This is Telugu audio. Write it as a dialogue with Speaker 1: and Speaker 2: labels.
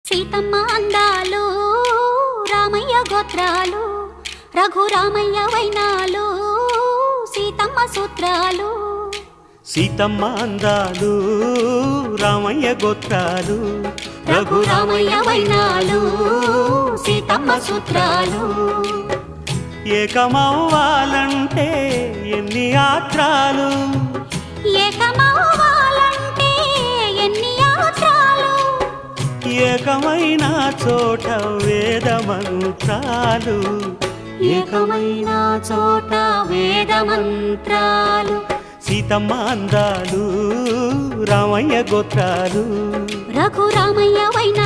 Speaker 1: సీతమ్మ అందాలు రామయ్య గోత్రాలు రఘురామయ్య వైనాలు సీతమ్మ సూత్రాలు.
Speaker 2: సీతమ్మ అందాలు రామయ్య గోత్రాలు
Speaker 1: రఘురామయ్య వైనాలు సీతమ్మ సూత్రాలు.
Speaker 2: ఏకమవ్వాలంటే ఎన్ని యాత్రాలు,
Speaker 1: ఏకమవ్వాలంటే ఎన్ని యాత్రాలు,
Speaker 2: ఏకమైన చోట వేద మంత్రాలు,
Speaker 1: ఏకమైన చోట వేద మంత్రాలు.
Speaker 2: సీతమ్మ అందాలు రామయ్య గోత్రాలు
Speaker 1: రఘురామయ్య వైనాలు